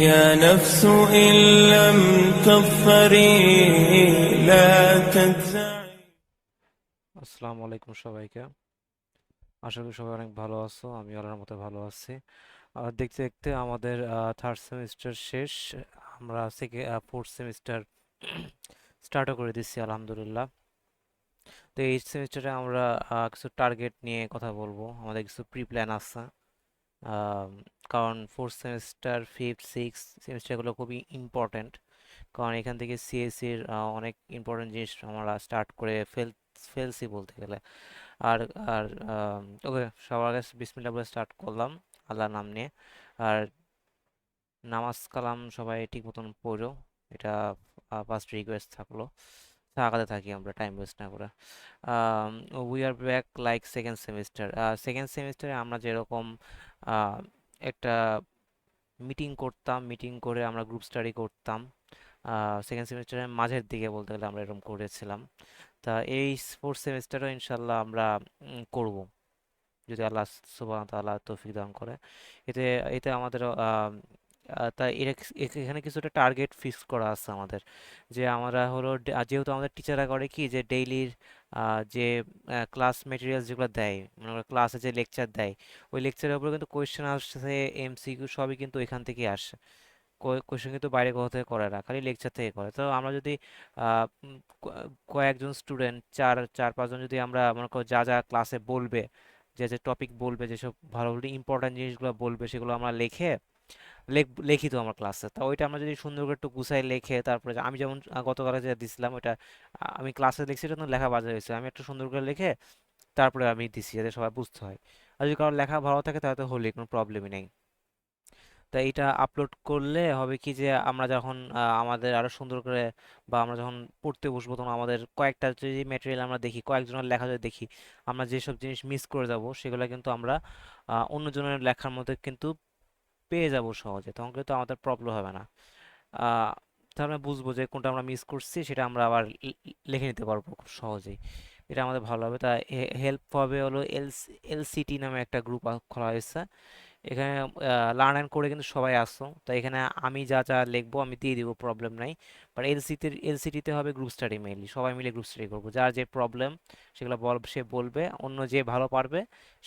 يا نفس إن لم تظفري لا تجزعي। আসসালামু আলাইকুম সবাইকে। আশা করি সবাই অনেক ভালো আছো, আমি আল্লাহর মতো ভালো আছি। দেখতে দেখতে আমাদের থার্ড সেমিস্টার শেষ। আমরা ফোর্থ সেমিস্টার স্টার্টও করে দিচ্ছি আলহামদুলিল্লাহ। তো এই সেমিস্টারে আমরা কিছু টার্গেট নিয়ে কথা বলবো, আমাদের কিছু প্রি প্ল্যান আছে। আম, কারণ ফোর্থ সেমিস্টার ফিফথ সিক্স সেমিস্টারগুলো খুবই ইম্পর্ট্যান্ট, কারণ এখান থেকে সিএসসির অনেক ইম্পর্ট্যান্ট জিনিস আমরা স্টার্ট করে ফেলছি বলতে গেলে। আর আর ওকে, সবার আগে বিসমিল্লাহ বলে স্টার্ট করলাম আল্লাহর নাম নিয়ে। আর নামাজ কালাম সবাই ঠিক মতন পড়ো, এটা ফার্স্ট রিকোয়েস্ট থাকলো। আগাতে থাকি আমরা টাইম ওয়েস্ট না করে। We are back like second semester. Second সেমিস্টারে আমরা যেরকম আহ, একটা মিটিং করতাম, মিটিং করে আমরা গ্রুপ স্টাডি করতাম। সেকেন্ড সেমিস্টারের মাঝের দিকে বলতে গেলে আমরা এরকম করেছিলাম। তা এই ফোর্থ সেমিস্টারও ইনশাল্লাহ আমরা করব, যদি আল্লাহ সুবহানাহু ওয়া তাআলা তৌফিক দান করে। এতে এতে আমাদের তাই এখানে কিছুটা টার্গেট ফিক্স করা আছে আমাদের, যে আমরা হলো যেহেতু আমাদের টিচাররা করে কি, যে ডেইলির যে ক্লাস মেটেরিয়ালস যেগুলো দেয়, মানে ক্লাসে যে লেকচার দেয়, ওই লেকচারের উপরে কিন্তু কোয়েশ্চেন আসছে, এমসিকিউ সবই কিন্তু এখান থেকেই আসে। কোয়েশ্চেন কিন্তু বাইরে কোথাও থেকে করে না, খালি লেকচার থেকে করে। তো আমরা যদি কয়েকজন স্টুডেন্ট, চার চার পাঁচজন যদি আমরা মনে করো যা যা ক্লাসে বলবে, যে যে টপিক বলবে, যেসব ভালো ভালো ইম্পর্ট্যান্ট জিনিসগুলো বলবে, সেগুলো আমরা লিখি তো আমার ক্লাসে। তা ওইটা আমরা যদি সুন্দর করে একটু গুছাই লিখে, তারপরে আমি যেমন গতকালে যে দিছিলাম ওইটা, আমি ক্লাসে লিখছি, এটা তো লেখা বাজে হয়েছে, আমি একটু সুন্দর করে লিখে তারপরে আমি দিছি, যাতে সবাই বুঝতে হয়। আর যদি কারো লেখা ভালো থাকে তাহলে তো হলেই, কোনো প্রবলেমই নেই। তা এটা আপলোড করলে হবে কি, যে আমরা যখন আমাদের আরো সুন্দর করে, বা আমরা যখন পড়তে বসবো, তখন আমাদের কয়েকটা যদি ম্যাটেরিয়াল আমরা দেখি, কয়েকজনের লেখা যদি দেখি, আমরা যেসব জিনিস মিস করে যাব সেগুলো কিন্তু আমরা অন্যজনের লেখার মধ্যে কিন্তু পেয়ে যাব সহজে, তখন কিন্তু আমাদের প্রবলেম হবে না। আহ, তাহলে আমরা বুঝবো যে কোনটা আমরা মিস করছি, সেটা আমরা আবার লিখে নিতে পারবো খুব সহজেই। এটা আমাদের ভালো হবে। তা হেল্প হবে হলো এলসিটি নামে একটা গ্রুপ খোলা হয়েছে। এখানে লার্ন অ্যান্ড করে কিন্তু সবাই আসছো, তো এখানে আমি যা যা লিখবো আমি দিয়ে দিব, প্রবলেম নাই। বাট এলসিটিতে হবে গ্রুপ স্টাডি, মেইনলি সবাই মিলে গ্রুপ স্টাডি করবো, যার যে প্রবলেম সেগুলো সে বলবে, অন্য যে ভালো পারবে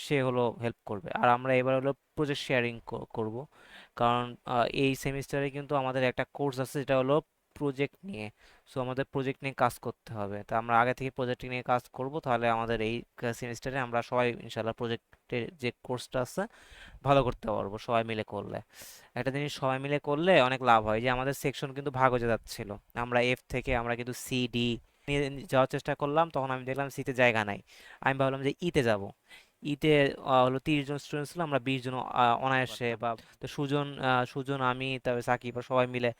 সে হলো হেল্প করবে। আর আমরা এবার হলো প্রজেক্ট শেয়ারিং করব, কারণ এই সেমিস্টারে কিন্তু আমাদের একটা কোর্স আছে, যেটা হলো প্রজেক্ট নিয়ে। সো আমাদের প্রজেক্ট নিয়ে কাজ করতে হবে, তা আমরা আগে থেকে প্রজেক্ট নিয়ে কাজ করব, তাহলে আমাদের এই সেমিস্টারে আমরা সবাই ইনশাল্লাহ প্রজেক্টের যে কোর্সটা আছে ভালো করতে পারবো সবাই মিলে করলে। একটা জিনিস সবাই মিলে করলে অনেক লাভ হয়, যে আমাদের সেকশন কিন্তু ভাগ হয়ে যাচ্ছিল, আমরা এফ থেকে আমরা কিন্তু সি ডি নিয়ে যাওয়ার চেষ্টা করলাম, তখন আমি দেখলাম সিতে জায়গা নাই। আমি ভাবলাম যে ইতে যাব। ইতে হলো 30 জন স্টুডেন্ট ছিল, আমরা 20 জন অনায়াসে, পারতাম। বা তো সুজন আমি তারপরে সাকিব আর সবাই মিলে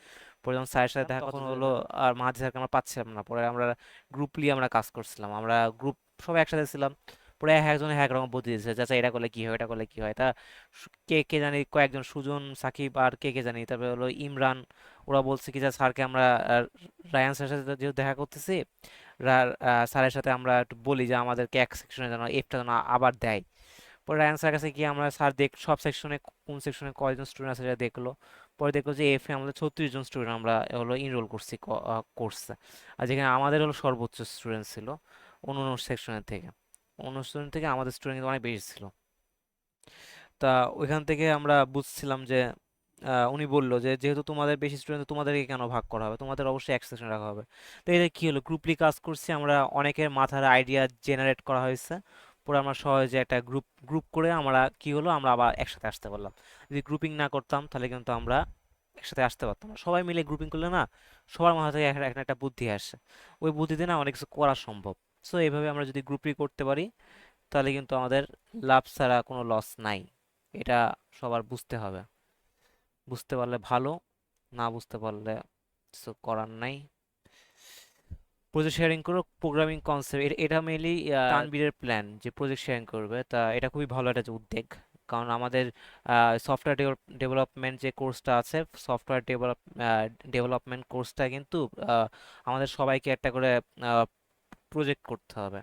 পরে যখন স্যারের সাথে ছিলাম দেখা, তখন তখন হলো আর মাহাদি স্যারকে আমরা পাচ্ছিলাম না, পরে আমরা গ্রুপলি আমরা কাজ করছিলাম, আমরা গ্রুপ সবাই একসাথে ছিলাম। পরে এক একজন এক রকম বুদ্ধি দিয়েছে, চাচা এটা করলে কি হয়, এটা করলে কি হয়। তা কে কে জানি, কয়েকজন সুজন সাকিব আর কে কে জানি, তারপরে হলো ইমরান, ওরা বলছে কি, যে স্যারকে আমরা রায়ান স্যারের সাথে যেহেতু দেখা করতেছি, স্যারের সাথে আমরা একটু বলি যে আমাদেরকে এক সেকশনে যেন এফটা যেন আবার দেয়। পরে রায়ান স্যারের কাছে গিয়ে আমরা, স্যার সব সেকশনে কোন সেকশনে কয়জন স্টুডেন্ট আছে সেটা দেখলো। পরে দেখলো যে এফ এ আমাদের 36 জন স্টুডেন্ট আমরা হলো এনরোল করছি কোর্সে। আর যেখানে আমাদের হলো সর্বোচ্চ স্টুডেন্ট ছিল অন্য অন্য সেকশনের থেকে, অন্য স্টুডেন্ট থেকে আমাদের স্টুডেন্ট কিন্তু অনেক বেশি ছিল। তা ওইখান থেকে আমরা বুঝছিলাম যে উনি বললো যে যেহেতু তোমাদের বেশি স্টুডেন্ট, তোমাদেরকে কেন ভাগ করা হবে, তোমাদের অবশ্যই এক সেকশন রাখা হবে। তো এটা কি হলো, গ্রুপলি কাজ করছি আমরা, অনেকের মাথার আইডিয়া জেনারেট করা হয়েছে। পরে আমরা সহজে একটা গ্রুপ গ্রুপ করে আমরা কি হলো, আমরা আবার একসাথে আসতে পারলাম। যদি গ্রুপিং না করতাম তাহলে কিন্তু আমরা একসাথে আসতে পারতাম না। সবাই মিলে গ্রুপিং করলে না, সবার মাথা থেকে একটা একটা একটা বুদ্ধি আসে, ওই বুদ্ধিতে না অনেক কিছু করা সম্ভব। সো এইভাবে আমরা যদি গ্রুপলি করতে পারি, তাহলে কিন্তু আমাদের লাভ ছাড়া কোনো লস নাই। এটা সবার বুঝতে হবে, বুঝতে পারলে ভালো, না বুঝতে পারলে কিছু করার নাই। প্রজেক্ট শেয়ারিং করো, প্রোগ্রামিং কনসেপ্ট, এটা মেইনলি তানবীরের প্ল্যান যে প্রজেক্ট শেয়ারিং করবে। তা এটা খুবই ভালো একটা যে উদ্যোগ, কারণ আমাদের সফটওয়্যার ডেভেলপমেন্ট যে কোর্সটা আছে, সফটওয়্যার ডেভেলপমেন্ট কোর্সটা কিন্তু আমাদের সবাইকে একটা করে প্রজেক্ট করতে হবে।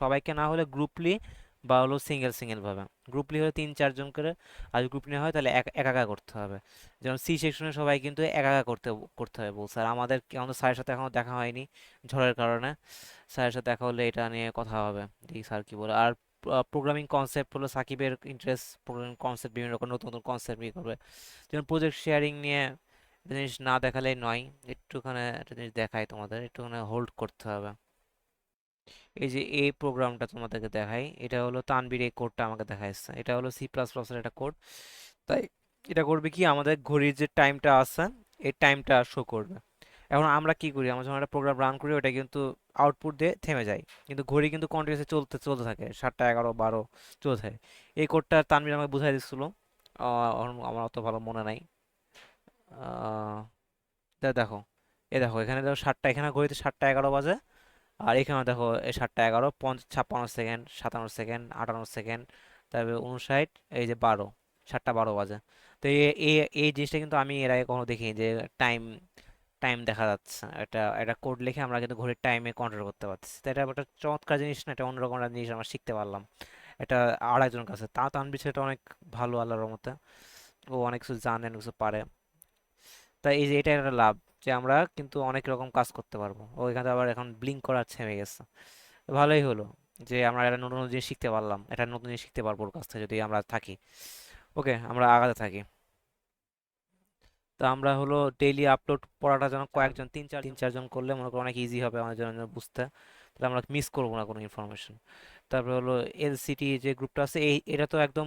সবাইকে না হলে গ্রুপলি বা হলো সিঙ্গেল সিঙ্গেল ভাবে। গ্রুপলি হলে 3-4 জন করে, আর যদি গ্রুপ নেওয়া হয় তাহলে একা একা করতে হবে। যেমন সি সেকশনে সবাই কিন্তু একা একা করতে হবে বলছে। আর আমাদের স্যারের সাথে এখনো দেখা হয়নি ঝড়ের কারণে। স্যারের সাথে দেখা হলে এটা নিয়ে কথা হবে, দেখি স্যার কি বলে। আর প্রোগ্রামিং কনসেপ্ট হলো সাকিবের ইন্টারেস্ট, প্রোগ্রামিং কনসেপ্ট বিভিন্ন রকম নতুন নতুন কনসেপ্ট ইয়ে করবে। যেমন প্রজেক্ট শেয়ারিং নিয়ে একটা জিনিস না দেখালেই নয়, একটুখানি একটা জিনিস দেখাই তোমাদের, একটুখানি হোল্ড করতে হবে। এই যে এই প্রোগ্রামটা তোমাদেরকে দেখাই, এটা হলো তানভীর এই কোডটা আমাকে দেখাইছে, এটা হলো C++-এর একটা কোড। তাই এটা করবে কি, আমাদের ঘড়ির যে টাইমটা আছে এই টাইমটা শো করবে। এখন আমরা কি করি, আমরা যখন একটা প্রোগ্রাম রান করি ওটা কিন্তু আউটপুট দিয়ে থেমে যায়, কিন্তু ঘড়ি কিন্তু কন্টিনিউসলি চলতে চলতে থাকে, 7টা 11 12 চলতে থাকে। এই কোডটা তানভীর আমাকে বুঝাই দিচ্ছিল, আমার অত ভালো মনে নাই। আহ, দেখো, দেখো এখানে দেখো 7টা, এখানে ঘড়িতে 7টা 11 বাজে। আর এখানে দেখো এই 7টা 11 56 সেকেন্ড, 57 সেকেন্ড, 58 সেকেন্ড, তারপরে 59, এই যে 12, 7টা 12 বাজে। তো এই জিনিসটা কিন্তু আমি এর আগে কখনো দেখিনি যে টাইম টাইম দেখা যাচ্ছে। এটা কোড লিখে আমরা কিন্তু ঘড়ির টাইমে কন্ট্রোল করতে পারছি। তো এটা একটা চমৎকার জিনিস না, এটা অন্যরকম একটা জিনিস আমরা শিখতে পারলাম। এটা আর একজনের কাছে তানভীর সেটা অনেক ভালো, আল্লাহর রহমতে ও অনেক কিছু জানে, অনেক কিছু পারে। তাই এই যে এটা একটা লাভ, যে আমরা কিন্তু অনেক রকম কাজ করতে পারবো। ও এখানে আবার এখন ব্লিঙ্ক করা থেমে গেছে। ভালোই হলো যে আমরা একটা নতুন নতুন জিনিস শিখতে পারলাম, একটা নতুন জিনিস শিখতে পারবো ওর কাছ থেকে যদি আমরা থাকি। ওকে, আমরা আগাতে থাকি। তো আমরা হলো ডেইলি আপলোড পড়াটা যেন কয়েকজন, 3-4 জন করলে মনে করো অনেক ইজি হবে আমাদের জন্য বুঝতে। তাহলে আমরা মিস করবো না কোনো ইনফরমেশন। তারপরে হলো এলসিটি যে গ্রুপটা আছে, এটা তো একদম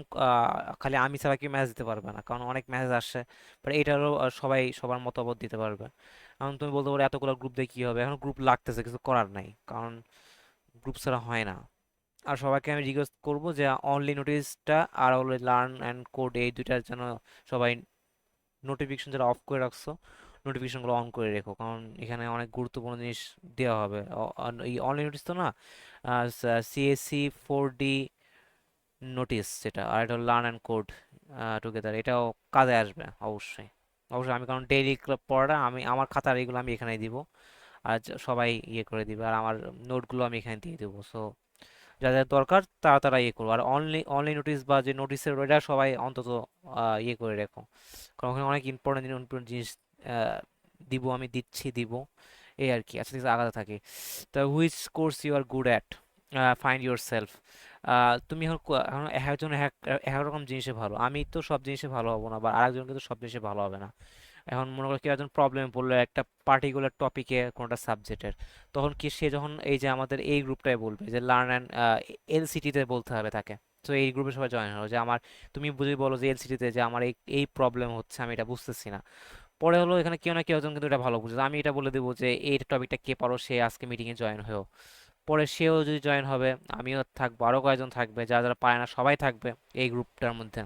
খালি আমি ছাড়া কেউ মেসেজ দিতে পারবে না, কারণ অনেক মেসেজ আসে। বাট এটারও সবাই সবার মতামত দিতে পারবে। এখন তুমি বলতে পারো এতগুলো গ্রুপ দিয়ে কী হবে, এখন গ্রুপ লাগতেছে, কিছু করার নাই, কারণ গ্রুপ ছাড়া হয় না। আর সবাইকে আমি রিকোয়েস্ট করবো যে অনলি নোটিশটা আর হলো লার্ন অ্যান্ড কোড, এই দুইটার জন্য সবাই নোটিফিকেশন যারা অফ করে রাখছো নোটিফিকেশনগুলো অন করে রেখো, কারণ এখানে অনেক গুরুত্বপূর্ণ জিনিস দেওয়া হবে। এই অনলাইন নোটিস তো না, CSC 4D নোটিস যেটা, আর এটা লার্ন অ্যান্ড কোড টুগেদার, এটাও কাজে আসবে অবশ্যই। অবশ্যই আমি, কারণ ডেইলি পড়াটা আমি আমার খাতার এগুলো আমি এখানেই দিব। আর সবাই ইয়ে করে দিবে, আর আমার নোটগুলো আমি এখানে দিয়ে দেবো। সো যাদের দরকার তারা তারা ইয়ে করবো। আর অনলাইন নোটিস বা যে নোটিসের ওইটা সবাই অন্তত ইয়ে করে রেখো, কারণ ওখানে অনেক ইম্পর্টেন্ট ইম্পর্টেন্ট জিনিস আহ, দিব এই আর কি। আচ্ছা ঠিক আছে, আগাতে থাকি। তা which course you are good at, find your self. তুমি এখন এখন একজন এক এক রকম জিনিসে ভালো, আমি তো সব জিনিসে ভালো হবো না, বা আরেকজন কিন্তু সব জিনিসে ভালো হবে না। এখন মনে করো কেউ একজন প্রবলেমে পড়লো একটা পার্টিকুলার টপিকে, কোনোটা সাবজেক্টের, তখন কি সে যখন এই যে আমাদের এই গ্রুপটায় বলবে যে লার্ন অ্যান্ড LCT-তে বলতে হবে তাকে। তো এই গ্রুপে সবাই জয়েন হলো যে আমার, তুমি বুঝি বলো যে LCT-তে যে আমার এই এই প্রবলেম হচ্ছে, আমি এটা বুঝতেছি না। পরে হলো এখানে কেউ না কেউ একজন কিন্তু এটা ভালো বুঝে, আমি এটা বলে দেবো যে এই টপিকটা কে পারো, সে আজকে মিটিংয়ে জয়েন হয়েও। পরে সেও যদি জয়েন হবে, আমিও থাকবো, আরও কয়েকজন থাকবে, যারা যারা পারে না সবাই থাকবে এই গ্রুপটার মধ্যে।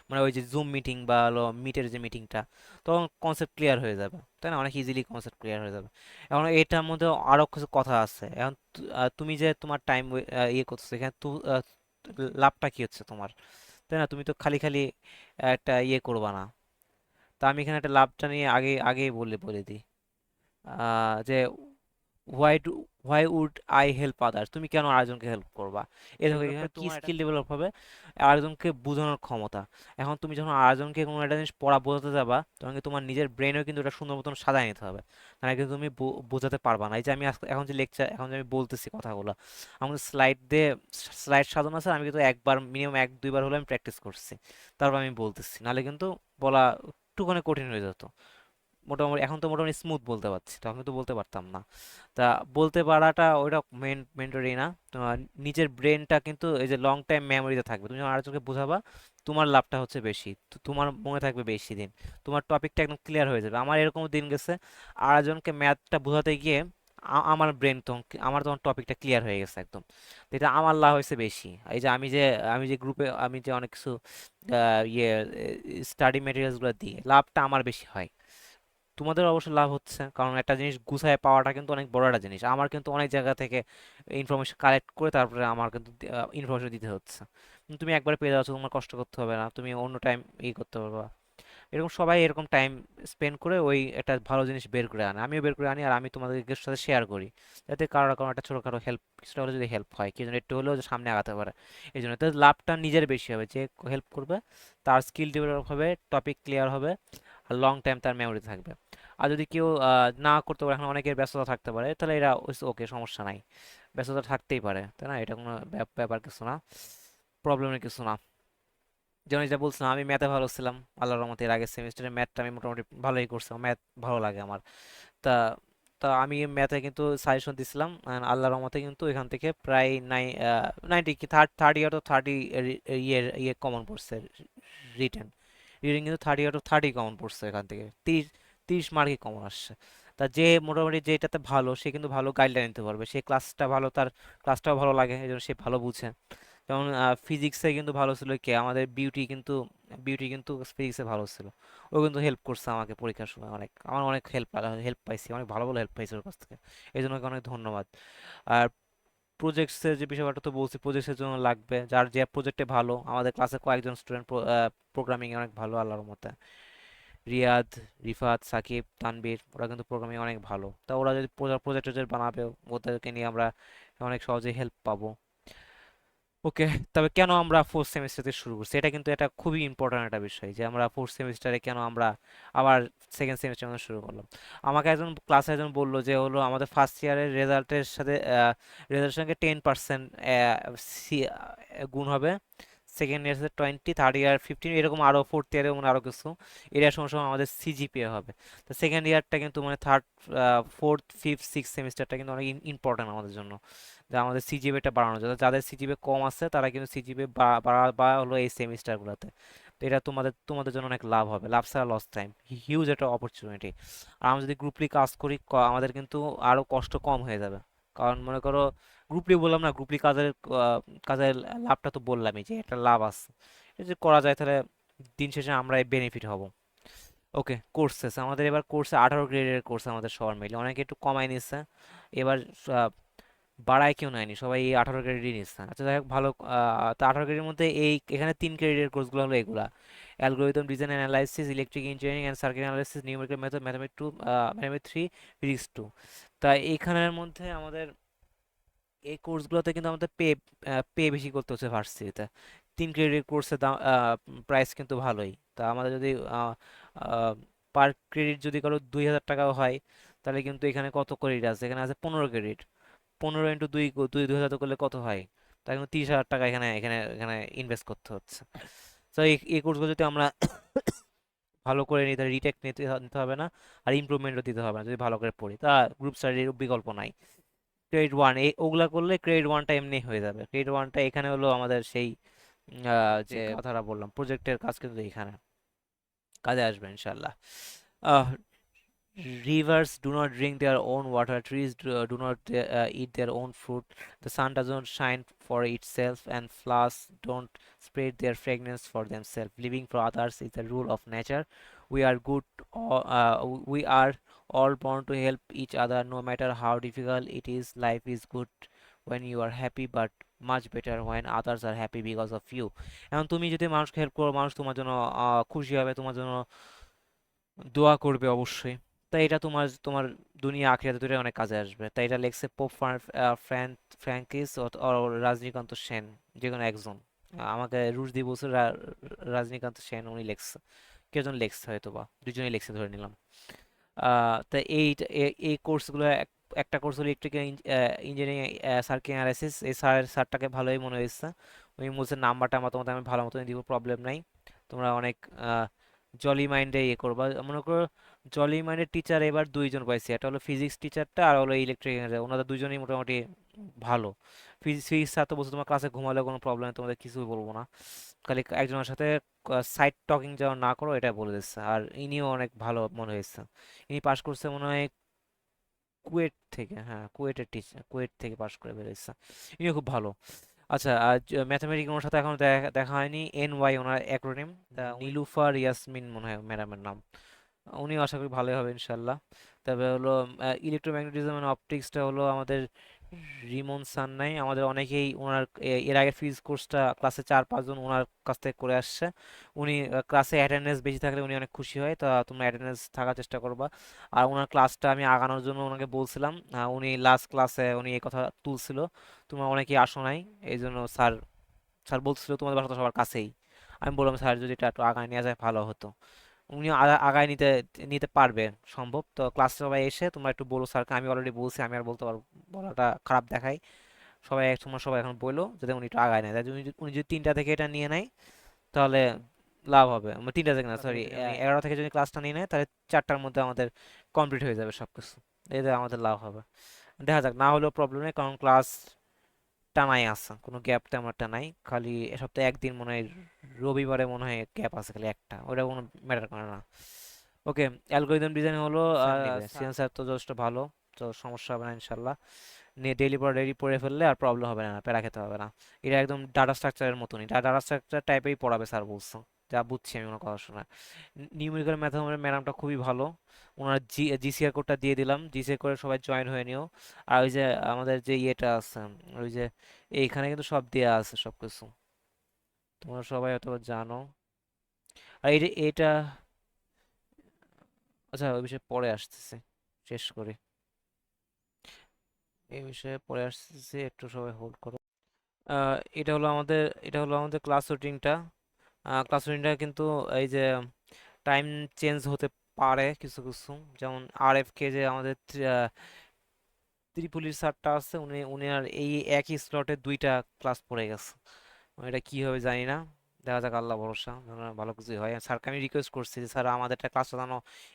মানে ওই যে জুম মিটিং বা হলো মিটের যে মিটিংটা, তখন কনসেপ্ট ক্লিয়ার হয়ে যাবে, তাই না? অনেক ইজিলি কনসেপ্ট ক্লিয়ার হয়ে যাবে। এখন এটার মধ্যে আরও কিছু কথা আছে। এখন তুমি যে তোমার টাইম ইয়ে করছো এখানে, লাভটা কি হচ্ছে তোমার, তাই না? তুমি তো খালি খালি একটা ইয়ে করবা না। তা আমি এখানে একটা লাভটা নিয়ে আগেই বলে দিই, যে why do why would I help others, তুমি কেন আরেকজনকে হেল্প করবা? এই দেখো এখানে কি স্কিল ডেভেলপ হবে, আরেকজনকে বোঝানোর ক্ষমতা। এখন তুমি যখন আরেকজনকে কোনো একটা জিনিস পড়া বোঝাতে যাবা, তখন কি তোমার নিজের ব্রেনেও কিন্তু এটা সুন্দর মতন সাজায় নিতে হবে, না কিন্তু তুমি বোঝাতে পারবা না। এই যে আমি এখন যে লেকচার, এখন যে আমি বলতেছি কথাগুলো, আমাদের স্লাইড সাজানো আছে, আমি কিন্তু একবার মিনিমাম 1-2 বার হলে আমি প্র্যাকটিস করছি, তারপর আমি বলতেছি, নাহলে কিন্তু বলা একটুখানি কঠিন হয়ে যেত। মোটামুটি এখন তো মোটামুটি স্মুথ বলতে পারছি, তখন কিন্তু বলতে পারতাম না। তা বলতে পারাটা ওইটা মেন্টরি না, তোমার নিজের ব্রেনটা কিন্তু এই যে লং টাইম মেমোরিতে থাকবে। তুমি যখন আরেকজনকে বোঝাবা, তোমার লাভটা হচ্ছে বেশি, তোমার মনে থাকবে বেশি দিন, তোমার টপিকটা একদম ক্লিয়ার হয়ে যাবে। আমার এরকম দিন গেছে, আরেকজনকে ম্যাথটা বোঝাতে গিয়ে আমার ব্রেন তখন, আমার তখন টপিকটা ক্লিয়ার হয়ে গেছে একদম। তো এটা আমার লাভ হয়েছে বেশি। এই যে আমি যে গ্রুপে আমি যে অনেক কিছু ইয়ে স্টাডি মেটেরিয়ালসগুলো দিই, লাভটা আমার বেশি হয়। তোমাদের অবশ্য লাভ হচ্ছে, কারণ একটা জিনিস গুছায় পাওয়াটা কিন্তু অনেক বড় একটা জিনিস। আমার কিন্তু অনেক জায়গা থেকে ইনফরমেশন কালেক্ট করে তারপরে আমার কিন্তু ইনফরমেশন দিতে হচ্ছে। কিন্তু তুমি একবারে পেয়ে যাচ্ছ, তোমার কষ্ট করতে হবে না, তুমি অন্য টাইম করতে পারবা। এরকম সবাই এরকম টাইম স্পেন্ড করে ওই একটা ভালো জিনিস বের করে আনে, আমিও বের করে আনি, আর আমি তোমাদেরকে সাথে শেয়ার করি, যাতে কারো না কারো একটা ছোটোখাটো হেল্প, কিছুটা হলে যদি হেল্প হয়, কি যেন একটু হলেও যে সামনে আগাতে পারে। এই জন্য তো লাভটা নিজের বেশি হবে, যে হেল্প করবে তার স্কিল ডেভেলপ হবে, টপিক ক্লিয়ার হবে, আর লং টাইম তার মেমোরি থাকবে। আর যদি কেউ না করতে পারে, এখন অনেকের ব্যস্ততা থাকতে পারে, তাহলে এরা ওকে, সমস্যা নাই, ব্যস্ততা থাকতেই পারে, তাই না? এটা কোনো ব্যাপার কিছু না, প্রবলেমের কিছু না। যেমন যেটা বলছিলাম, আমি ম্যাথে ভালো ছিলাম আল্লাহর রহমতে, এর আগের সেমিস্টারে ম্যাথটা আমি মোটামুটি ভালোই করছিলাম, ম্যাথ ভালো লাগে আমার। তা তা আমি ম্যাথে কিন্তু সাজেশন দিছিলাম, and আল্লাহর রহমতে কিন্তু এখান থেকে প্রায় 90 কি 30 আউট অফ 30 ইয়ে কমন পড়ছে। রিটেন রিডিং কিন্তু 30 আউট অফ 30 কমন পড়ছে, এখান থেকে 30 মার্কই কমন আসছে। তা যে মোটামুটি যেটাতে ভালো, সে কিন্তু ভালো গাইডলাইন নিতে পারবে, সে ক্লাসটা ভালো, তার ক্লাসটাও ভালো লাগে, এই জন্য সে ভালো বুঝে। যেমন ফিজিক্সে কিন্তু ভালো ছিল কে, আমাদের বিউটি কিন্তু ফিজিক্সে ভালো ছিল। ও কিন্তু হেল্প করছে আমাকে পরীক্ষার সময়, আমার অনেক হেল্প হেল্প পাইছি, অনেক ভালো ভালো হেল্প পাইছি ওর কাছ থেকে, এই জন্য ওকে অনেক ধন্যবাদ। আর প্রজেক্টসের যে বিষয়টা তো বলছি, প্রজেক্টের জন্য লাগবে, যার যে প্রজেক্টে ভালো, আমাদের ক্লাসে কয়েকজন স্টুডেন্ট প্রোগ্রামিং অনেক ভালো আল্লাহর মতে, রিয়াদ, রিফাত, সাকিব, তানবীর, ওরা কিন্তু প্রোগ্রামিং অনেক ভালো। তা ওরা যদি প্রজেক্ট বানাবে, ওদেরকে নিয়ে আমরা অনেক সহজেই হেল্প পাবো। ওকে, তবে কেন আমরা ফোর্থ সেমিস্টারে শুরু করছি, এটা কিন্তু এটা খুবই ইম্পর্ট্যান্ট একটা বিষয়, যে আমরা ফোর্থ সেমিস্টারে কেন আমরা আবার সেকেন্ড সেমিস্টার মধ্যে শুরু করলাম। আমাকে একজন ক্লাসে একজন বললো যে হলো আমাদের ফার্স্ট ইয়ারের রেজাল্টের সঙ্গে 10% গুণ হবে, সেকেন্ড ইয়ার 20, থার্ড ইয়ার 15, এরকম আরও ফোর্থ ইয়ারে মানে আরও কিছু এরিয়ার সময় সময় আমাদের সিজিপিএ হবে। তো সেকেন্ড ইয়ারটা কিন্তু মানে থার্ড, ফোর্থ, ফিফথ, সিক্স সেমিস্টারটা কিন্তু অনেক ইম্পর্ট্যান্ট আমাদের জন্য, যে আমাদের সিজিপিএটা বাড়ানো যায়, যাদের সিজিপিএ কম আছে তারা কিন্তু সিজিপিএ বাড়া হলো এই সেমিস্টারগুলোতে। তো এটা তোমাদের তোমাদের জন্য অনেক লাভ হবে, লাভ ছাড়া লস টাইম, হিউজ একটা অপরচুনিটি। আর আমরা যদি গ্রুপলি কাজ করি, আমাদের কিন্তু আরও কষ্ট কম হয়ে যাবে। কারণ মনে করো, গ্রুপলি বললাম না, গ্রুপলি কাজের লাভটা তো বললামই, যে একটা লাভ আছে, এটা যদি করা যায় তাহলে দিন শেষে আমরাই বেনিফিট হব। ওকে, কোর্সেস আমাদের এবার কোর্সে 18 গ্রেডের কোর্স, আমাদের সবার মিলে অনেকে একটু কমাই নিচ্ছে এবার, বাড়ায় কেউ নেয়নি, সবাই এই 18 ক্রেডিটই নিচ্ছে। আচ্ছা যাই হোক, ভালো। তো 18 ক্রেডিটের মধ্যে এখানে 3 ক্রেডিটের কোর্সগুলো হলো এগুলা: algorithm design analysis, electric engineering and circuit analysis, numerical method, mathematics 2, physics 2। তা এইখানের মধ্যে আমাদের এই কোর্সগুলোতে কিন্তু আমাদের পে বেশি করতে হচ্ছে ভার্সিটিতে। 3 ক্রেডিট কোর্সের দাম, প্রাইস কিন্তু ভালোই। তা আমাদের যদি পার ক্রেডিট যদি কারো 2,000 টাকাও হয়, তাহলে কিন্তু এখানে কত ক্রেডিট আছে, এখানে আছে 15 ক্রেডিট, 15 × 2 করলে কত হয়, তাই কিন্তু 30,000 টাকা এখানে এখানে এখানে ইনভেস্ট করতে হচ্ছে। তো এই কোর্সগুলো যদি আমরা ভালো করে নিই, তাহলে রিটেক নিতে হবে না, আর ইমপ্রুভমেন্টও দিতে হবে না, যদি ভালো করে পড়ি, তা গ্রুপ স্টাডির বিকল্প নাই। ক্রেডিট 1 ওগুলা করলে ক্রেডিট 1টা এমনি হয়ে যাবে, ক্রেডিট 1টা এখানে হলো আমাদের সেই যে কথাটা বললাম, প্রজেক্টের কাজ কিন্তু এখানে কাজে আসবে ইনশাল্লাহ। আহ, Rivers do not drink their own water, trees do not eat their own fruit, the sun doesn't shine for itself, and flowers don't spread their fragrance for themselves. Living for others is the rule of nature. We are good, we are all born to help each other, no matter how difficult it is. Life is good when you are happy, but much better when others are happy because of you. এখন তুমি যদি মানুষকে help করো, মানুষ তোমার জন্য খুশি হবে, তোমার জন্য দোয়া করবে অবশ্যই। তাই এটা তোমার তোমার দুনিয়া আখিরাতে দুটোই অনেক কাজে আসবে। তাই এটা লেখছে পোপ ফ্রান্সিস ও রজনীকান্ত সেন, যে কোনো একজন। আমাকে রুশ দিয়ে বলছে রজনীকান্ত সেন, উনি লেখছে, কেজন লেখছে হয়তো, বা দুজনেই লেখছে ধরে নিলাম। তা এই কোর্সগুলো, একটা কোর্স হলো ইলেকট্রিক্যাল ইঞ্জিনিয়ারিং সার্কিট অ্যানালাইসিস, এই স্যারটাকে ভালোই মনে হয়েছে। উনি বলছে নাম্বারটা আমার তোমাদের আমি ভালো মতন দিব, প্রবলেম নাই, তোমরা অনেক জলি মাইন্ডে ইয়ে করবা। মনে করো জলি মাইন্ডের টিচার এবার 2 জন পাইছি, একটা হলো ফিজিক্স টিচারটা, আর হলো ইলেকট্রিক, ওনাদের দুজনেই মোটামুটি ভালো। ফিজিক্স স্যার তো বলছে তোমার ক্লাসে ঘুমালে কোনো প্রবলেম, তোমাদের কিছুই বলবো না, খালি একজনের সাথে সাইড টকিং যেন না করো, এটা বলে দিচ্ছে। আর ইনিও অনেক ভালো মনে হয়েছে, ইনি পাশ করছে মনে হয় কুয়েট থেকে, হ্যাঁ কুয়েটের টিচার, কুয়েট থেকে পাশ করে বেরোচ্ছে, ইনিও খুব ভালো। আচ্ছা, আর ম্যাথামেটিক্স ওনার সাথে এখন দেখা হয়নি। NY ওনার অ্যাক্রোনিম, নীলুফার ইয়াসমিন মনে হয় ম্যাডামের নাম, উনিও আশা করি ভালোই হবে ইনশাল্লাহ। তবে হলো ইলেকট্রোম্যাগনেটিজম অ্যান্ড অপটিক্সটা হলো আমাদের রিমন স্যার নাই, আমাদের অনেকেই ওনার এর আগের ফিজিক্স কোর্সটা ক্লাসে 4-5 জন ওনার কাছ থেকে করে আসছে। উনি ক্লাসে অ্যাটেন্ডেন্স বেশি থাকলে উনি অনেক খুশি হয়, তা তোমরা অ্যাটেন্ডেন্স থাকার চেষ্টা করবা। আর ওনার ক্লাসটা আমি আগানোর জন্য ওনাকে বলছিলাম, উনি লাস্ট ক্লাসে উনি এই কথা তুলছিল, তোমরা অনেকেই আসো নাই, এই জন্য স্যার স্যার বলছিল তোমাদের বাসা তো সবার কাছেই। আমি বললাম স্যার যদি এটা একটু আগায় নেওয়া যায় ভালো হতো। উনি আগায় নিতে নিতে পারবে সম্ভব। তো ক্লাসে সবাই এসে তোমরা একটু বলো স্যারকে, আমি অলরেডি বলছি, আমি আর বলতে পারবো, বলাটা খারাপ দেখায়। সবাই এক সময় সবাই এখন বললো যাতে উনি একটু আগায় নেয়, তাই উনি যদি 3টা থেকে এটা নিয়ে নেয় তাহলে লাভ হবে। 3টা থেকে না, সরি, 11 থেকে যদি ক্লাসটা নিয়ে নেয় তাহলে 4টার মধ্যে আমাদের কমপ্লিট হয়ে যাবে সব কিছু, এতে আমাদের লাভ হবে। দেখা যাক, না হলেও প্রবলেম নেই, কারণ ক্লাস টানাই আছে, কোনো গ্যাপ তেমন একটা নাই, খালি এ সপ্তাহে একদিন মনে হয় রবিবারে মনে হয় গ্যাপ আছে খালি একটা, ওটা কোনো ম্যাটার করে না। ওকে, অ্যালগোরিদম ডিজাইন হলো স্যার নিবে, সিএন স্যার তো যথেষ্ট ভালো, তো সমস্যা হবে না ইনশাল্লাহ। নিয়ে ডেইলি পড়া ডেইলি পড়ে ফেললে আর প্রবলেম হবে না, প্যারা খেতে হবে না। এটা একদম ডাটা স্ট্রাকচারের মতনই, ডাটা স্ট্রাকচার টাইপেই পড়াবে স্যার বলছো, যা বুঝছি আমি ওনার কথা শোনা। নিউমেরিক্যাল ম্যাথমের ম্যাডামটা খুবই ভালো, ওনার জিসিআর কোডটা দিয়ে দিলাম, জিসিআর করে সবাই জয়েন হয়ে নিও। আর ওই যে আমাদের যে ইয়েটা আছে, ওই যে এইখানে কিন্তু সব দেয়া আছে সব কিছু, তোমরা সবাই হয়তো জানো। আর এটা আচ্ছা, ওই বিষয়ে পরে আসতেছে, শেষ করি, এই বিষয়ে পরে আসতেছে, একটু সবাই হোল্ড করো। এটা হলো আমাদের ক্লাস রুটিনটা। ক্লাস রুটিনটা কিন্তু এই যে টাইম চেঞ্জ হতে পারে কিছু কিছু, যেমন RFK যে আমাদের ত্রিপুলির স্যারটা আছে, উনি উনি আর এই একই স্লটে 2টা ক্লাস পড়ে গেছে। এটা কি হবে জানি না, দেখা যাক, আল্লাহ ভরসা, যেন ভালো কিছুই হয়। স্যারকে আমি রিকোয়েস্ট করছি যে স্যার আমাদেরটা ক্লাসটা যেন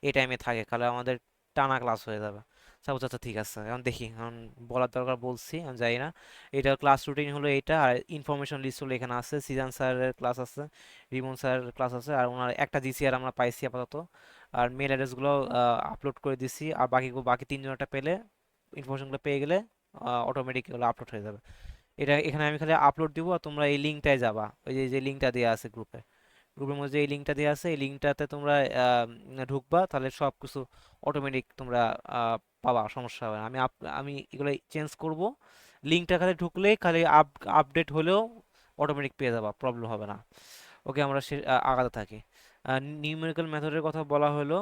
এই টাইমে থাকে, তাহলে আমাদের টানা ক্লাস হয়ে যাবে। স্যার বলছে, আচ্ছা ঠিক আছে, এখন দেখি, এখন বলার দরকার বলছি, আমি জানি না। এটা ক্লাস রুটিন হলো এইটা, আর ইনফরমেশন লিস্ট হলো এখানে আছে, সিজান স্যারের ক্লাস আছে, রিমন স্যারের ক্লাস আছে, আর ওনার একটা জিসিআর আমরা পাইছি আপাতত। আর মেল অ্যাড্রেসগুলো আপলোড করে দিছি, আর বাকি 3জনটা পেলে, ইনফরমেশনগুলো পেয়ে গেলে অটোমেটিক এগুলো আপলোড হয়ে যাবে। এটা এখানে আমি খালি আপলোড দিব, আর তোমরা এই লিঙ্কটায় যাবা, ওই যে যে লিঙ্কটা দেওয়া আছে গ্রুপে, গ্রুপের মধ্যে এই লিঙ্কটা দেওয়া আছে, এই লিঙ্কটাতে তোমরা ঢুকবা, তাহলে সব কিছু অটোমেটিক তোমরা পাবা, সমস্যা হবে না। আমি এগুলো চেঞ্জ করব, লিঙ্কটা খালি ঢুকলেই খালি আপডেট হলেও অটোমেটিক পেয়ে যাবা, প্রবলেম হবে না। ওকে, আমরা আগাতে থাকি। নিউমেরিক্যাল মেথডের কথা বলা হলো,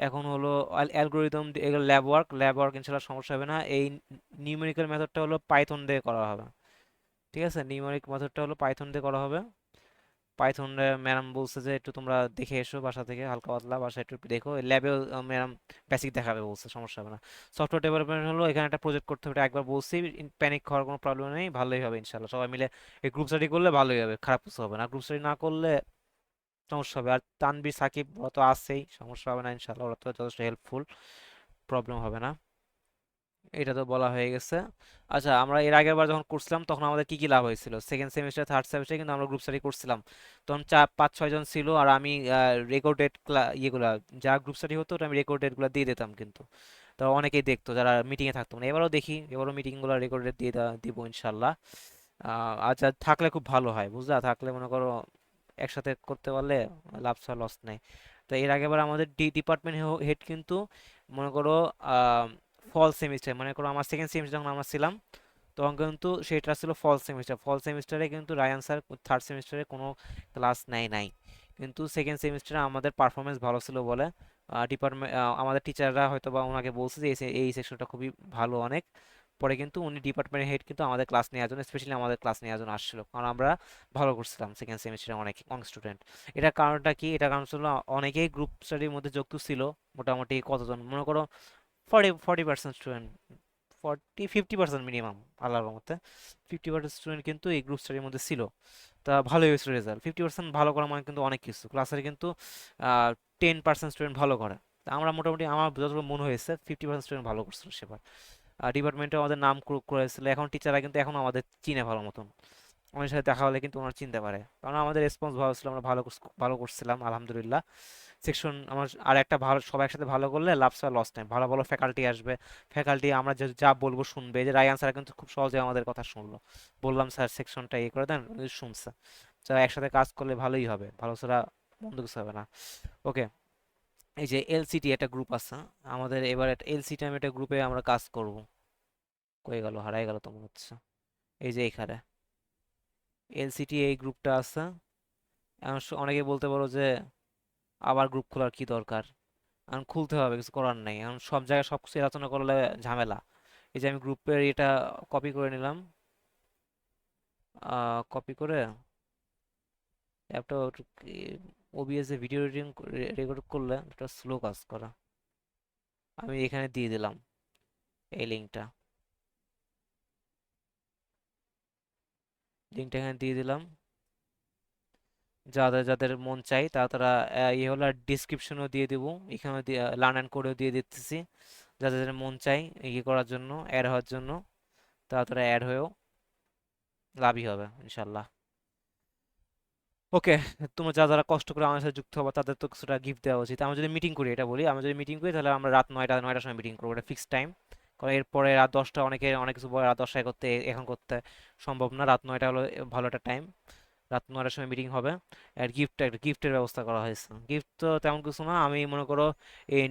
এখন হলো অ্যালগোরিদম, এগুলো ল্যাব ওয়ার্ক ইনশাল্লাহ সমস্যা হবে না। এই নিউমেরিক্যাল মেথডটা হলো পাইথন দিয়ে করা হবে, ঠিক আছে? নিউমেরিক মেথডটা হলো পাইথন দিয়ে করা হবে। পাইথন ম্যাডাম বলছে যে একটু তোমরা দেখে এসো বাসা থেকে, হালকা পাতলা বাসায় একটু দেখো, ল্যাবেও ম্যাডাম বেসিক দেখাবে বলছে, সমস্যা হবে না। সফটওয়্যার ডেভেলপমেন্ট হলো, এখানে একটা প্রজেক্ট করতে হবে, এটা একবার বলছি, প্যানিক খাওয়ার কোনো প্রবলেম নেই, ভালোই হবে ইনশাল্লাহ, সবাই মিলে এই গ্রুপ স্টাডি করলে ভালোই হবে, খারাপ কিছু হবে না। গ্রুপ স্টাডি না করলে সমস্যা হবে। আর তানবীর সাকিব ওরা তো আছেই, সমস্যা হবে না ইনশাল্লাহ, ওরা তো যথেষ্ট হেল্পফুল, প্রবলেম হবে না। এটা তো বলা হয়ে গেছে। আচ্ছা, আমরা এর আগের বার যখন করছিলাম তখন আমাদের কি কি লাভ হয়েছিল, সেকেন্ড সেমিস্টার থার্ড সেমিস্টারে কিন্তু আমরা গ্রুপ স্টাডি করছিলাম, তখন 4-5-6 জন ছিল, আর আমি রেকর্ডেড ইয়েগুলা, যা গ্রুপ স্টাডি হতো ওটা আমি রেকর্ডেড গুলা দিয়ে দিতাম কিন্তু, তো অনেকেই দেখতো যারা মিটিংয়ে থাকতো না। এবারও দেখি, এবারও মিটিং গুলো রেকর্ডেড দিয়ে দিব ইনশাল্লাহ। আচ্ছা, থাকলে খুব ভালো হয়, বুঝলা, থাকলে মনে করো একসাথে করতে পারলে লাভ ছাড়া লস নেই। তো এর আগেবার আমাদের ডিপার্টমেন্ট হেড কিন্তু মনে করো ফল সেমিস্টার, মনে করো আমার সেকেন্ড সেমিস্টার যখন আমরা ছিলাম তখন কিন্তু সেটা ছিল ফল সেমিস্টারে কিন্তু রায়ান স্যার থার্ড সেমিস্টারে কোনো ক্লাস নেয় নাই, কিন্তু সেকেন্ড সেমিস্টারে আমাদের পারফরমেন্স ভালো ছিল বলে ডিপার্টমেন্ট, আমাদের টিচাররা হয়তো বা ওনাকে বলছে যে এই সেকশনটা খুবই ভালো অনেক, পরে কিন্তু উনি ডিপার্টমেন্টের হেড কিন্তু আমাদের ক্লাস নেওয়ার জন্য, স্পেশালি আমাদের ক্লাস নেওয়ার জন্য আসছিল, কারণ আমরা ভালো করছিলাম সেকেন্ড সেমিস্টারে, অনেক স্টুডেন্ট। এটার কারণটা কি, এটার কারণ ছিল অনেকেই গ্রুপ স্টাডির মধ্যে যুক্ত ছিল, মোটামুটি কতজন মনে করো 40% স্টুডেন্ট, 50% মিনিমাম, আল্লাহর মতে 50% স্টুডেন্ট কিন্তু এই গ্রুপ স্টাডির মধ্যে ছিল। তা ভালোই হয়েছিল রেজাল্ট, 50% ভালো করা মানে কিন্তু অনেক কিছু, ক্লাসের কিন্তু 10% স্টুডেন্ট ভালো করে। তা আমরা মোটামুটি, আমার যতটুকু মনে হয়েছে 50% স্টুডেন্ট ভালো করছিল সেবার। ডিপার্টমেন্টে আমাদের নাম করেছিল, এখন টিচাররা কিন্তু এখন আমাদের চিনে ভালো মতন, আমাদের সাথে দেখা হলে কিন্তু ওনারা চিনতে পারে, কারণ আমাদের রেসপন্স ভালো ছিল, আমরা ভালো করছিলাম আলহামদুলিল্লাহ। সেকশন আমার আর একটা ভালো, সবাই একসাথে ভালো করলে লাভ ছাড়া লস নেই, ভালো ভালো ফ্যাকাল্টি আসবে, ফ্যাকাল্টি আমরা যা বলবো শুনবে। এই যে রায়ান স্যার কিন্তু খুব সহজে আমাদের কথা শুনলো, বললাম স্যার সেকশনটা ইয়ে করে দেন, উনি শুনছে। যারা একসাথে কাজ করলে ভালোই হবে, ভালো ছাড়া মন্দ কিছু হবে না। ওকে, এই যে এলসিটি একটা গ্রুপ আছে আমাদের, এবার এলসিটি আমি একটা গ্রুপে আমরা কাজ করব। কই গেল, হারাই গেল তো মনে হচ্ছে। এই যে এখানে এলসিটি এই গ্রুপটা আছে। এখন অনেকে বলতে পারো যে আবার গ্রুপ খোলার কি দরকার, এখন খুলতে হবে, কিছু করার নাই, এখন সব জায়গায় সব কিছু আলোচনা করলে ঝামেলা। এই যে আমি গ্রুপের এটা কপি করে নিলাম, কপি করে একটা ওবিএস এ ভিডিও এডিটিং রেকর্ড করলে একটা স্লো কাজ করা, আমি এখানে দিয়ে দিলাম এই লিঙ্কটা এখানে দিয়ে দিলাম। যাদের যাদের মন চাই তারা তারা ইয়ে হলো, ডিসক্রিপশনও দিয়ে দিব, এখানেও লার্ন অ্যান্ড কোডেও দিয়ে দিতেছি। যাদের যাদের মন চাই ইয়ে করার জন্য, অ্যাড হওয়ার জন্য, তারা তারা অ্যাড হয়েও লাভই হবে ইনশাল্লাহ। ওকে, তোমরা যারা যারা কষ্ট করে আমার সাথে যুক্ত হবে তাদের তো কিছুটা গিফট দেওয়া উচিত। আমরা যদি মিটিং করি, এটা বলি, আমরা যদি মিটিং করি তাহলে আমরা রাত 9টার সময় মিটিং করবো, এটা ফিক্সড টাইম। কারণ এরপরে রাত 10টা অনেকে অনেক কিছু বলে রাত 10টায় করতে, এখন করতে সম্ভব না। রাত 9টা হলো ভালো একটা টাইম, রাত 9টার সময় মিটিং হবে। আর একটা গিফটের ব্যবস্থা করা হয়েছে। গিফট তো তেমন কিছু না, আমি মনে করো এই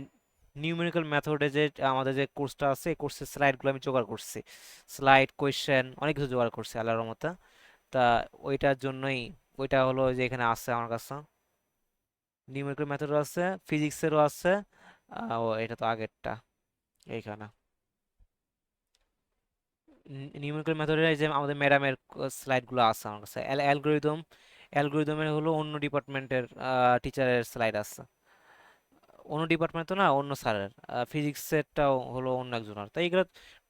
নিউমেরিক্যাল মেথডে যে আমাদের যে কোর্সটা আছে, এই কোর্সের স্লাইডগুলো আমি জোগাড় করছি, স্লাইড, কোয়েশ্চেন, অনেক কিছু জোগাড় করছি আল্লাহর রহমতে। তা ওইটার জন্যই, ওইটা হলো যে এখানে আছে আমার কাছে, নিউমেরিক্যাল মেথডও আছে, ফিজিক্সেরও আছে। ও এটা তো আগেরটা, এইখানে নিউমেরিক্যাল মেথডের এই যে আমাদের ম্যাডামের স্লাইডগুলো আছে আমার কাছে। অ্যালগোরিদমের হলো অন্য ডিপার্টমেন্টের টিচারের স্লাইড আছে, অন্য ডিপার্টমেন্ট তো না, অন্য স্যারের। ফিজিক্সেরটাও হলো অন্য একজনের। তাই এগুলো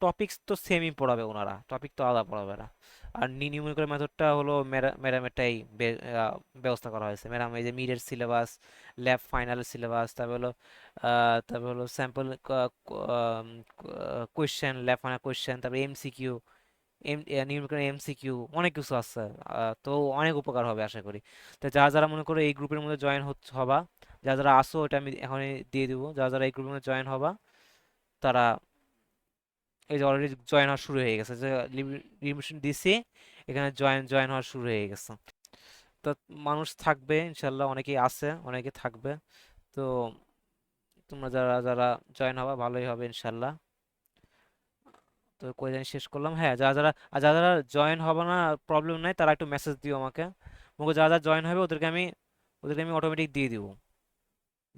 টপিকস তো সেমই পড়াবে ওনারা, টপিক তো আলাদা পড়াবে না। আর নিউমেরিক্যাল মেথডটা হলো ম্যাডামেরটাই ব্যবস্থা করা হয়েছে। ম্যাডাম এই যে মিডের সিলেবাস, ল্যাব ফাইনালের সিলেবাস, তারপর হলো sample question, lab final question, তারপরে এমসিকিউ, নিউমেরিক্যাল এমসিকিউ, অনেক কিছু আছে। তো অনেক উপকার হবে আশা করি। তো যারা যারা মনে করো এই গ্রুপের মধ্যে জয়েন হবা, যারা যারা আসো ওটা আমি এখনই দিয়ে দিব, যারা যারা এই গ্রুপের মধ্যে জয়েন হবা তারা এই যে অলরেডি জয়েন হওয়া শুরু হয়ে গেছে, যে রিমিশন দিছি, এখানে জয়েন হওয়া শুরু হয়ে গেছে। তো মানুষ থাকবে ইনশাল্লাহ, অনেকেই আছে, অনেকে থাকবে। তো তোমরা যারা যারা জয়েন হবা ভালোই হবে ইনশাল্লাহ। তো কই জানি শেষ করলাম, হ্যাঁ, যারা যারা জয়েন হবে না, প্রবলেম নাই, তারা একটু মেসেজ দিও আমাকে। মুখে যারা যারা জয়েন হবে ওদেরকে আমি অটোমেটিক দিয়ে দিব।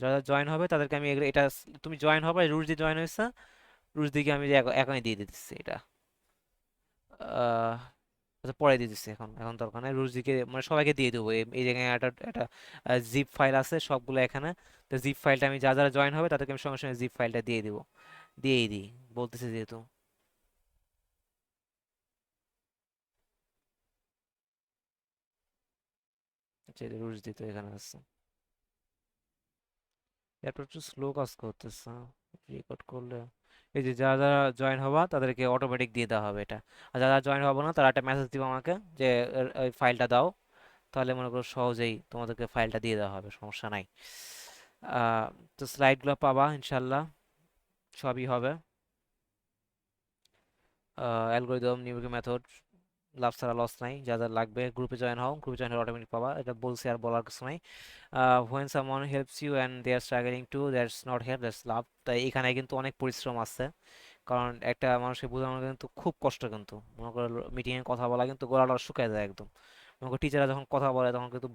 যারা জয়েন হবে তাদেরকে আমি এটা, তুমি জয়েন হবে, রুশ দিয়ে জয়েন হয়েছে, রুশ দিকে আমি যে এখনই দিয়ে দিতেছি এটা। আহ, আচ্ছা পরে দিয়ে দিচ্ছি, এখন এখন দরকার নাই, রুশ দিকে মানে সবাইকে দিয়ে দেবো। এই জায়গায় একটা একটা জিপ ফাইল আছে সবগুলো এখানে। তো জিপ ফাইলটা আমি যারা যারা জয়েন হবে তাদেরকে আমি সঙ্গে সঙ্গে জিপ ফাইলটা দিয়ে দিব, দিয়েই দিই, বলতেছি যেহেতু। আচ্ছা, রুশ দিতে এখানে আছে। এরপর একটু স্লো কাজ করতেছে, রেকর্ড করলে। এই যে যারা যারা জয়েন হবা তাদেরকে অটোমেটিক দিয়ে দেওয়া হবে এটা। আর যারা জয়েন হবো না তারা একটা মেসেজ দিবে আমাকে যে ওই ফাইলটা দাও, তাহলে মনে করো সহজেই তোমাদেরকে ফাইলটা দিয়ে দেওয়া হবে, সমস্যা নাই। আহ, তো স্লাইডগুলো পাবা ইনশাল্লাহ, সবই হবে। অ্যালগোরিদম, নিউমেরিক্যাল মেথড, লাভ ছাড়া লস নাই। যা যা লাগবে গ্রুপে জয়েন হও, গ্রুপে জয়েন হলে অটোমেটিক পাবা, এটা বলছি আর বলার কিছু নাই। When someone helps you and they are struggling too, that's not help, that's love. তাই এখানে কিন্তু অনেক পরিশ্রম আছে, কারণ একটা মানুষকে বোঝানো কিন্তু খুব কষ্ট। কিন্তু মনে করো মিটিংয়ে কথা বলা কিন্তু গলাটা শুকায় যায় একদম। মনে করো টিচাররা যখন কথা বলে তখন কিন্তু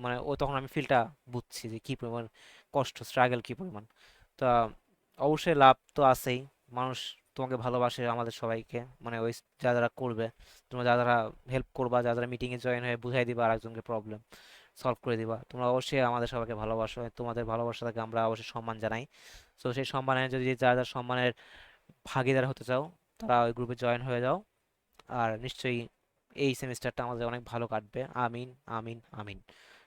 মানে তখন আমি ফিলটা বুঝছি যে কী পরিমাণ কষ্ট, স্ট্রাগল কী পরিমাণ। তা অবশ্যই লাভ তো আছেই, মানুষ তোমাকে ভালোবাসে, আমাদের সবাইকে, মানে ওই যারা যারা করবে, তোমরা যারা যারা হেল্প করবা, যারা যারা মিটিংয়ে জয়েন হয়ে বুঝাই দিবা আরেকজনকে, প্রবলেম সলভ করে দিবা, তোমরা অবশ্যই আমাদের সবাইকে ভালোবাসো, তোমাদের ভালোবাসাটাকে আমরা অবশ্যই সম্মান জানাই। তো সেই সম্মানের, যদি যারা যারা সম্মানের ভাগিদার হতে চাও তারা ওই গ্রুপে জয়েন হয়ে যাও। আর নিশ্চয়ই এই সেমিস্টারটা আমাদের অনেক ভালো কাটবে, আমিন, আমিন, আমিন।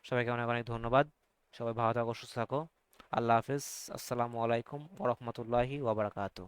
সবাইকে অনেক অনেক ধন্যবাদ। সবাই ভালো থাকো, সুস্থ থাকো। আল্লাহ হাফিজ। আসসালামু আলাইকুম ওরহমতুল্লাহি ওবরাকাতু।